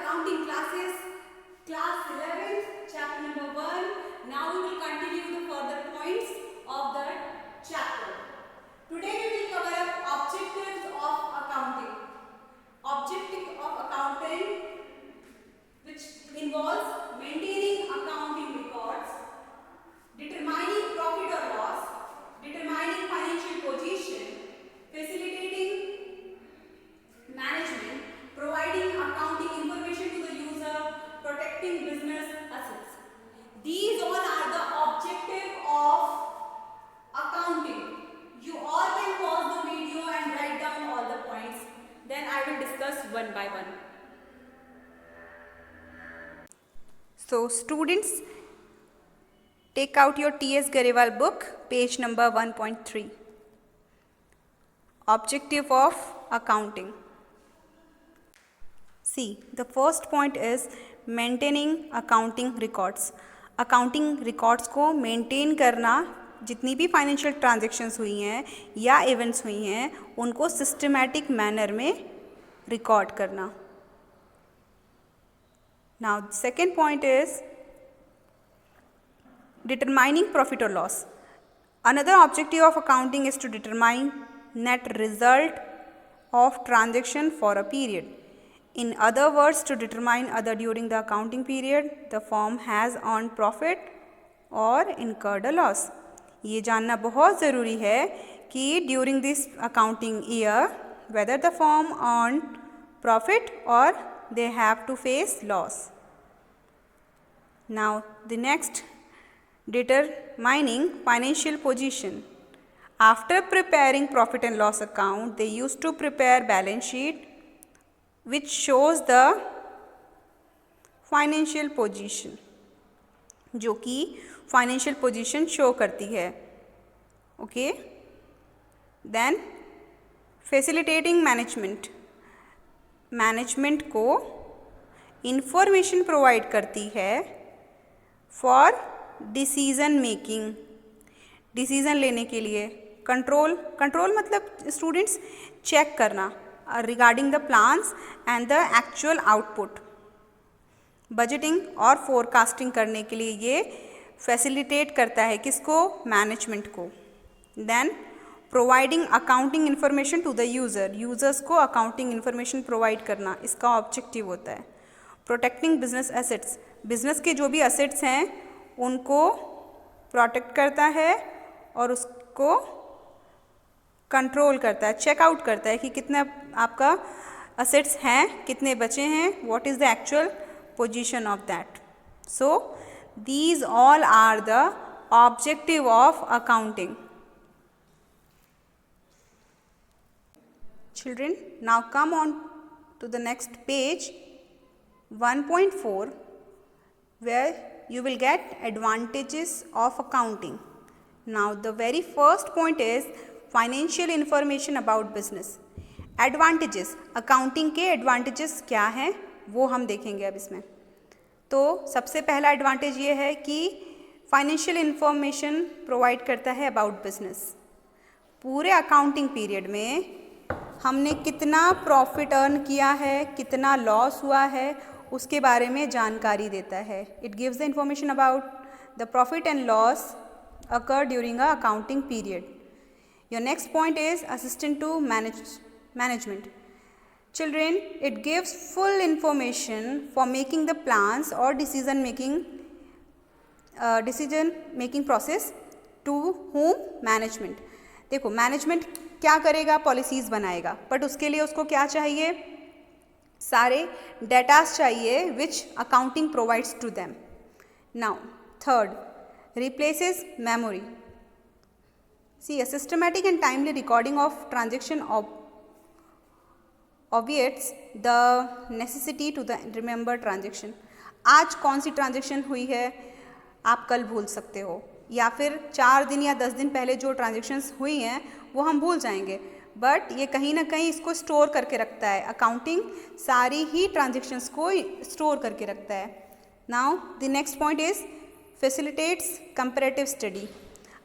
accounting classes, class 11th, chapter number 1. Now we will continue the further points of the chapter. Today we will cover up objectives of accounting. Objective of accounting, which involves maintaining accounting records, determining profit or loss, determining financial position, facilitating management, providing accounting information to the user, protecting business assets. These all are the objective of accounting. You all can pause the video and write down all the points. Then I will discuss one by one. So students, take out your T.S. Garewal book, page number 1.3. Objective of accounting. See, the first point is maintaining accounting records. Accounting records को maintain करना, जितनी भी financial transactions हुई हैं या events हुई हैं उनको सिस्टमैटिक मैनर में रिकॉर्ड करना. Now second point is determining profit or loss. Another objective of accounting is to determine net result of transaction for a period. In other words, to determine whether during the accounting period the firm has earned profit or incurred a loss. ये जानना बहुत ज़रूरी है कि during this accounting year whether the firm earned profit or they have to face loss. Now the next, determining financial position. After preparing profit and loss account, they used to prepare balance sheet which shows the financial position, जो कि financial position show करती है. Okay. Then facilitating management. Management को information provide करती है for decision making. Decision लेने के लिए. Control मतलब students check करना regarding the plans and the actual output. Budgeting और forecasting करने के लिए ये facilitate करता है किसको? Management को. Then providing accounting information to the user. Users को accounting information provide करना इसका objective होता है. Protecting business assets. Business के जो भी assets हैं उनको protect करता है और उसको कंट्रोल करता है, चेकआउट करता है कि कितना आपका असेट्स हैं, कितने बचे हैं, what is the actual position of that. So these all are the objective of accounting. Children, now come on to the next page 1.4 where you will get advantages of accounting. Now the very first point is financial information about business. Advantages, accounting के advantages क्या हैं वो हम देखेंगे अब इसमें. तो सबसे पहला एडवांटेज ये है कि फाइनेंशियल इन्फॉर्मेशन प्रोवाइड करता है अबाउट बिजनेस. पूरे अकाउंटिंग पीरियड में हमने कितना प्रॉफिट अर्न किया है, कितना लॉस हुआ है, उसके बारे में जानकारी देता है. It gives the information about the profit and loss occur during a accounting period. Your next point is assistant to management. Children, it gives full information for making the plans or decision making process to whom management. देखो management क्या करेगा? Policies बनाएगा, but उसके लिए उसको क्या चाहिए? सारे डेटास चाहिए which accounting provides to them. Now third, replaces memory. See, a systematic and timely recording of transaction obviates the necessity to the remember transaction. आज कौन सी ट्रांजेक्शन हुई है आप कल भूल सकते हो, या फिर 4 दिन या 10 दिन पहले जो ट्रांजेक्शन्स हुई हैं वो हम भूल जाएंगे, बट ये कहीं ना कहीं इसको स्टोर करके रखता है. अकाउंटिंग सारी ही ट्रांजेक्शन्स को स्टोर करके रखता है. Now the next point is facilitates comparative study.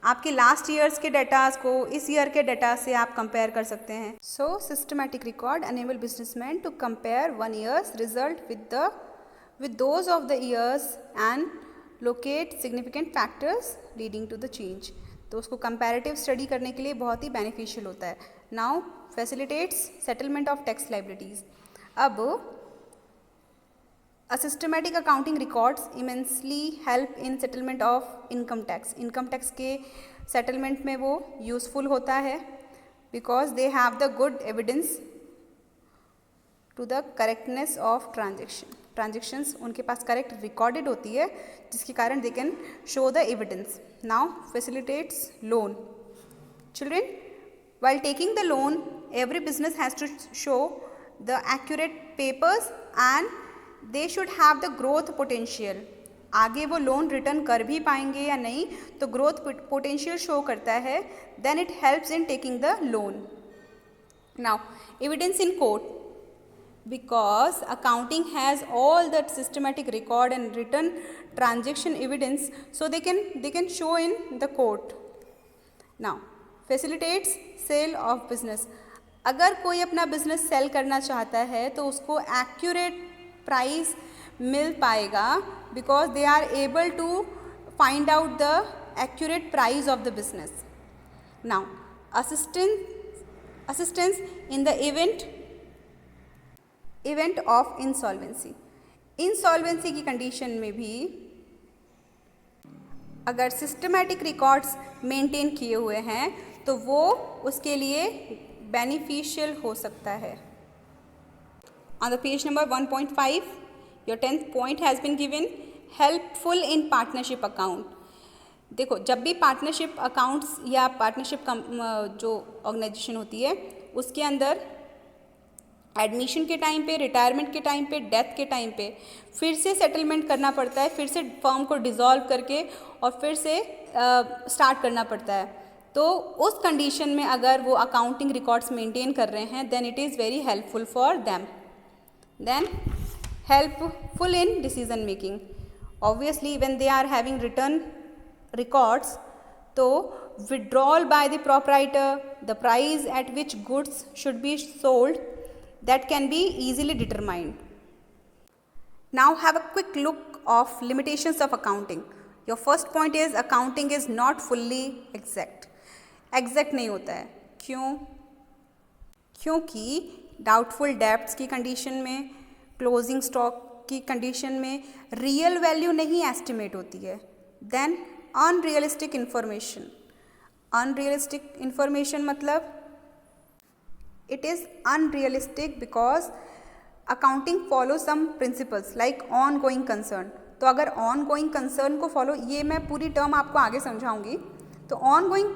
आपके लास्ट ईयर्स के डेटास को इस ईयर के डेटा से आप कंपेयर कर सकते हैं. So systematic record enable businessman to compare 1 years result with those of the years and locate significant factors leading to the change. तो उसको कंपैरेटिव स्टडी करने के लिए बहुत ही बेनिफिशियल होता है. Now facilitates settlement of tax liabilities. अब A systematic accounting records immensely help in settlement of income tax. Income tax के settlement में वो useful होता है because they have the good evidence to the correctness of transaction. Transactions उनके पास correct recorded होती है जिसके कारण they can show the evidence. Now facilitates loan. Children, while taking the loan, every business has to show the accurate papers and they should have the growth potential. आगे वो loan return कर भी पाएंगे या नहीं, तो ग्रोथ पोटेंशियल शो करता है. Then it helps in taking the loan. Now evidence in court. Because accounting has all that systematic record and return transaction evidence, so they can show in the court. Now facilitates sale of business. अगर कोई अपना business sell करना चाहता है तो उसको accurate price मिल पाएगा because they are able to find out the accurate price of the business. Now assistance in the event of insolvency. Insolvency की कंडीशन में भी अगर सिस्टमैटिक रिकॉर्ड्स मेंटेन किए हुए हैं तो वो उसके लिए बेनिफिशियल हो सकता है. On the page number 1.5, your 10th point has been given, helpful in partnership account. देखो, जब भी पार्टनरशिप अकाउंट्स या पार्टनरशिप जो ऑर्गेनाइजेशन होती है उसके अंदर एडमिशन के टाइम पे, रिटायरमेंट के टाइम पे, डेथ के टाइम पे फिर से सेटलमेंट करना पड़ता है, फिर से फर्म को डिसॉल्व करके और फिर से स्टार्ट करना पड़ता है. तो उस कंडीशन में अगर वो अकाउंटिंग रिकॉर्ड्स मेंटेन कर रहे हैं then it is very helpful for them. Then helpful in decision making. Obviously when they are having written records, तो withdrawal by the proprietor, the price at which goods should be sold, that can be easily determined. Now have a quick look of limitations of accounting. Your first point is accounting is not fully exact. Exact नहीं होता है. क्यों? क्योंकि doubtful debts की condition में, closing stock की condition में real value नहीं एस्टिमेट होती है. Then unrealistic information. Unrealistic information मतलब it is unrealistic because accounting follow some principles like ongoing concern. तो अगर ऑन गोइंग कंसर्न को फॉलो, ये मैं पूरी टर्म आपको आगे समझाऊंगी. तो ऑन गोइंग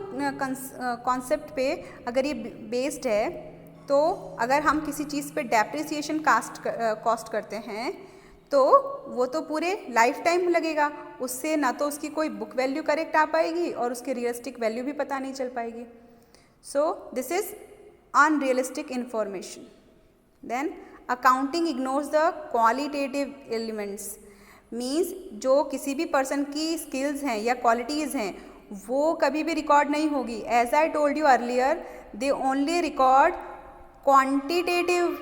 कॉन्सेप्ट पे अगर ये बेस्ड है तो अगर हम किसी चीज़ पे डेप्रिसिएशन कॉस्ट करते हैं तो वो तो पूरे लाइफ टाइम लगेगा. उससे ना तो उसकी कोई बुक वैल्यू करेक्ट आ पाएगी और उसकी रियलिस्टिक वैल्यू भी पता नहीं चल पाएगी. So this is unrealistic information. Then accounting ignores the qualitative elements. Means जो किसी भी पर्सन की स्किल्स हैं या क्वालिटीज़ हैं वो कभी भी रिकॉर्ड नहीं होगी. As I told you earlier, they only record quantitative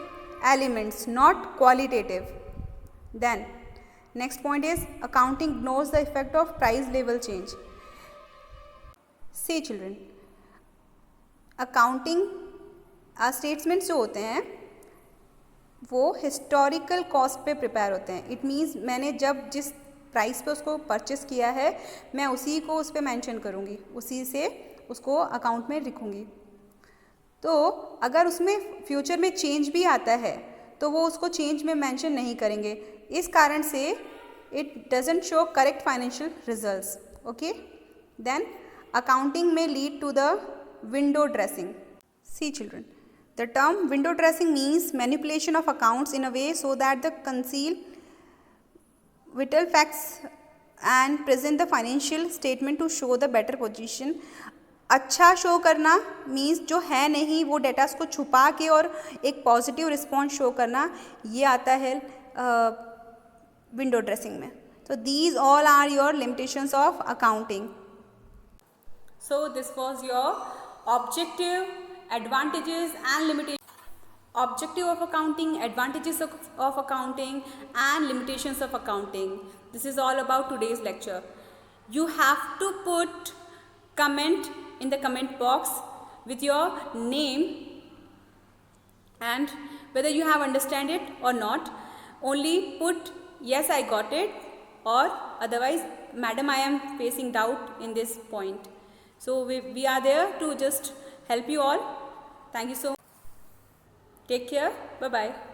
elements, not qualitative. Then next point is accounting ignores the effect of price level change. See children, accounting statements जो होते हैं वो हिस्टोरिकल कॉस्ट पे prepare होते हैं. It means मैंने जब जिस प्राइस पे उसको परचेस किया है मैं उसी को उस पर मैंशन करूँगी, उसी से उसको अकाउंट में लिखूँगी. तो अगर उसमें फ्यूचर में चेंज भी आता है तो वो उसको चेंज में मेंशन नहीं करेंगे. इस कारण से it doesn't show correct financial results. Okay. Then accounting में lead to the window dressing. See children, the term window dressing means manipulation of accounts in a way so that the conceal vital facts and present the financial statement to show the better position. अच्छा show करना means जो है नहीं वो datas को छुपा के और एक पॉजिटिव रिस्पॉन्स शो करना, ये आता है विंडो ड्रेसिंग में. तो these all are your limitations of accounting. So this was your objective, advantages and limitations. Objective of accounting, advantages of accounting and limitations of accounting. This is all about today's lecture. You have to put comment in the comment box with your name and whether you have understand it or not. Only put yes, I got it, or otherwise madam, I am facing doubt in this point. So we are there to just help you all. Thank you so much. Take care. Bye bye.